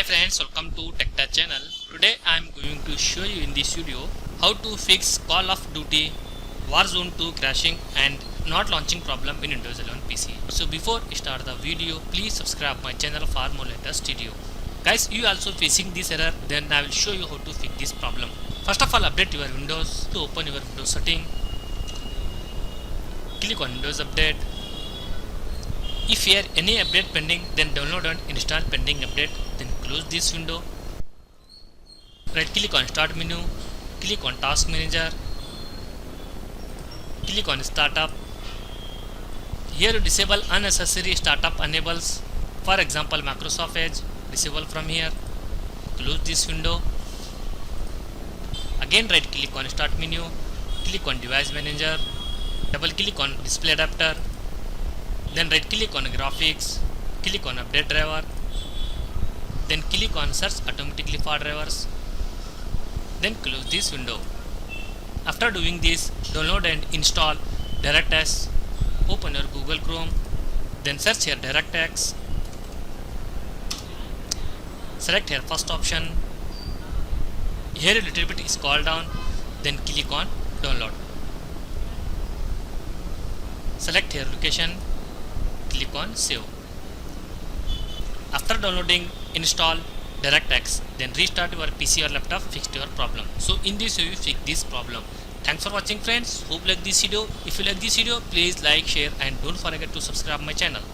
friends, welcome to TechTouch channel. Today I am going to show you in this video how to fix Call of Duty Warzone 2 crashing and not launching problem in Windows 11 PC. So before I start the video, please subscribe my channel for more latest video. Guys, you also facing this error, then I will show you how to fix this problem. First of all, update your Windows. To open your Windows setting, click on Windows Update. If here any update pending, then download and install pending update, then close this window. Right click on Start menu, click on Task Manager, click on Startup. Here you disable unnecessary startup enables, for example Microsoft Edge, disable from here. Close this window. Again right click on Start menu, click on Device Manager, double click on Display Adapter, then right click on Graphics, click on Update Driver, then click on Search automatically for drivers, then close this window. After doing this, download and install DirectX. Open your Google Chrome, then search here DirectX, select here first option. Here a little bit scroll down, then click on download. Select here location, click on save. After downloading, install DirectX, then restart your PC or laptop, fixed your problem. So in this way you fix this problem. Thanks for watching friends. Hope you like this video. If you like this video, please like, share and don't forget to subscribe my channel.